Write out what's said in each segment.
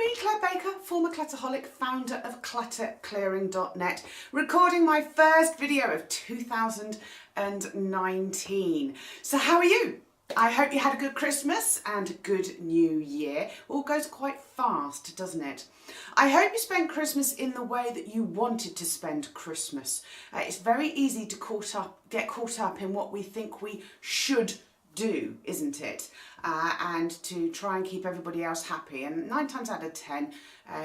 me, Clare Baker, former Clutterholic, founder of clutterclearing.net, recording my first video of 2019. So how are you? I hope you had a good Christmas and a good New Year. All goes quite fast, doesn't it? I hope you spent Christmas in the way that you wanted to spend Christmas. It's very easy to get caught up in what we think we should do, isn't it? And to try and keep everybody else happy. And 9 times out of 10,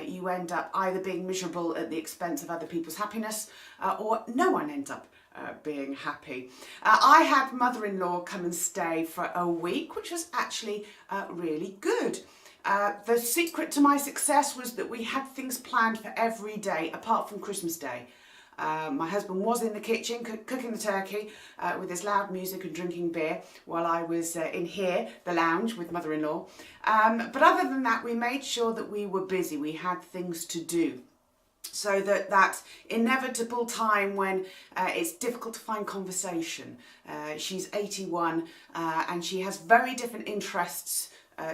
you end up either being miserable at the expense of other people's happiness, or no one ends up being happy. I had mother-in-law come and stay for a week, which was actually really good. The secret to my success was that we had things planned for every day apart from Christmas Day. My husband was in the kitchen cooking the turkey with his loud music and drinking beer while I was in here, the lounge, with mother-in-law. But other than that, we made sure that we were busy. We had things to do. So that inevitable time when it's difficult to find conversation. She's 81 and she has very different interests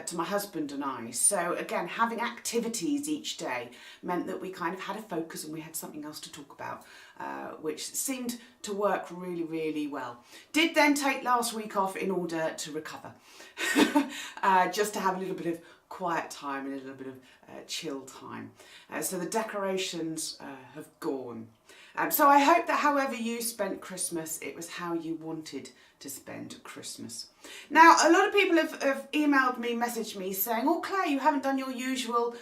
to my husband and I. So again, having activities each day meant that we kind of had a focus and we had something else to talk about, which seemed to work really, really well. Did then take last week off in order to recover, just to have a little bit of quiet time and a little bit of chill time. So the decorations have gone. So I hope that however you spent Christmas, it was how you wanted to spend Christmas. Now, a lot of people have emailed me, messaged me saying, oh Claire, you haven't done your usual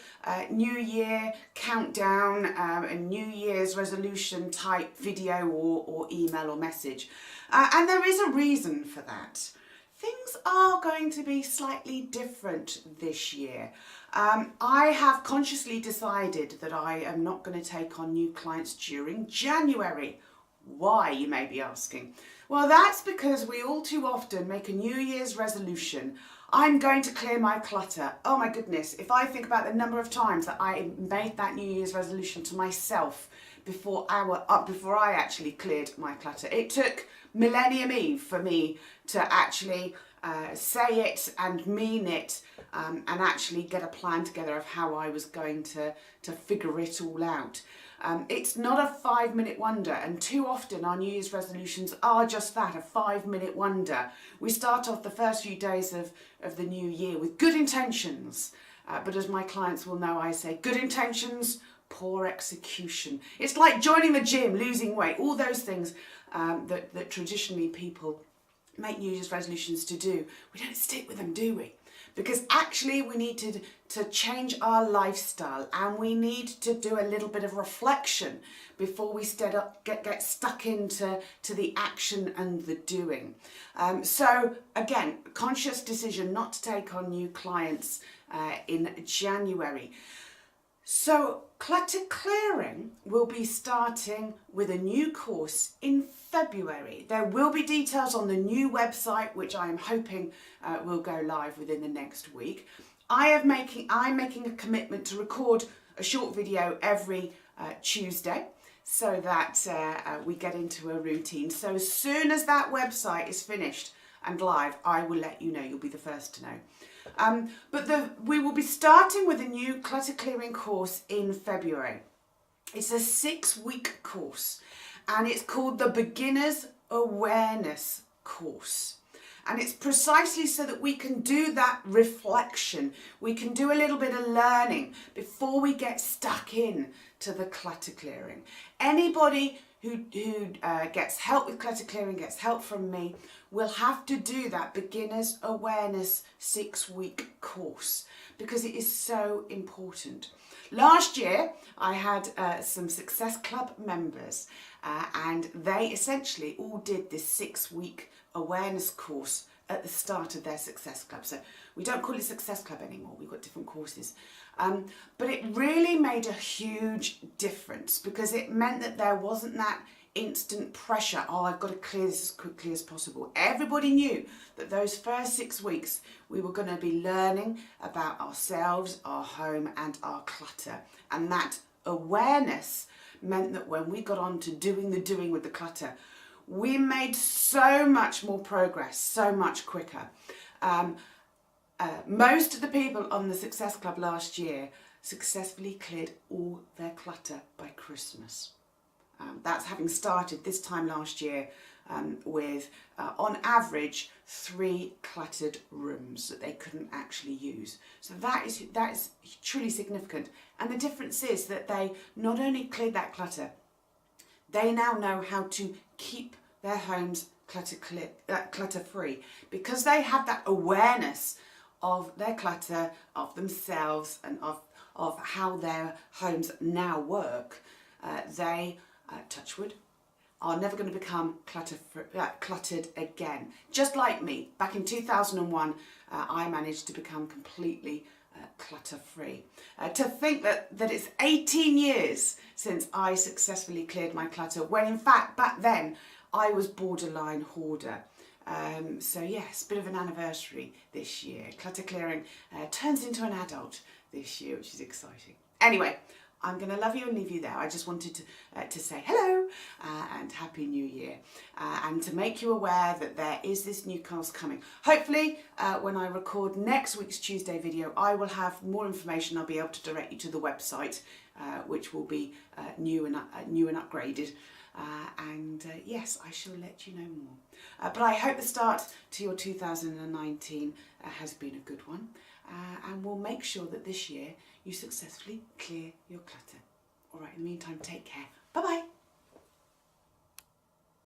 New Year countdown and New Year's resolution type video or email or message. And there is a reason for that. Things are going to be slightly different this year. I have consciously decided that I am not going to take on new clients during January. Why, you may be asking? Well, that's because we all too often make a New Year's resolution. I'm going to clear my clutter. Oh my goodness, if I think about the number of times that I made that New Year's resolution to myself before I actually cleared my clutter. It took Millennium Eve for me to actually say it and mean it, and actually get a plan together of how I was going to figure it all out. It's not a 5-minute wonder, and too often our New Year's resolutions are just that, a 5-minute wonder. We start off the first few days of the new year with good intentions, but as my clients will know, I say good intentions, poor execution. It's like joining the gym, losing weight, all those things that traditionally people make New Year's resolutions to do. We don't stick with them, do we? Because actually we need to change our lifestyle, and we need to do a little bit of reflection before we get stuck into the action and the doing. So again, conscious decision not to take on new clients in January. So Clutter Clearing will be starting with a new course in February. There will be details on the new website, which I am hoping will go live within the next week. I'm making a commitment to record a short video every Tuesday so that we get into a routine. So as soon as that website is finished and live, I will let you know. You'll be the first to know. But we will be starting with a new clutter clearing course in February. It's a 6-week course, and it's called the Beginner's Awareness course. And it's precisely so that we can do that reflection. We can do a little bit of learning before we get stuck in to the clutter clearing. Anybody who gets help with clutter clearing, gets help from me, will have to do that Beginner's Awareness 6-week course, because it is so important. Last year I had some Success Club members and they essentially all did this 6-week awareness course at the start of their Success Club. So we don't call it Success Club anymore, we've got different courses. But it really made a huge difference, because it meant that there wasn't that instant pressure, oh, I've got to clear this as quickly as possible. Everybody knew that those first 6 weeks we were going to be learning about ourselves, our home and our clutter. And that awareness meant that when we got on to doing with the clutter, we made so much more progress, so much quicker. Most of the people on the Success Club last year successfully cleared all their clutter by Christmas. That's having started this time last year with, on average, 3 cluttered rooms that they couldn't actually use. So that is truly significant. And the difference is that they not only cleared that clutter, they now know how to keep their homes clutter free, because they have that awareness of their clutter, of themselves, and of how their homes now work. They, touch wood, are never going to become cluttered again. Just like me, back in 2001, I managed to become completely clutter-free. To think that it's 18 years since I successfully cleared my clutter, when in fact back then I was borderline hoarder. So yes, bit of an anniversary this year. Clutter clearing turns into an adult this year, which is exciting. Anyway, I'm going to love you and leave you there. I just wanted to say hello and Happy New Year, and to make you aware that there is this new cast coming. Hopefully, when I record next week's Tuesday video, I will have more information. I'll be able to direct you to the website, which will be new and upgraded. Yes, I shall let you know more. But I hope the start to your 2019 has been a good one, and we'll make sure that this year you successfully clear your clutter. All right, in the meantime, take care. Bye-bye.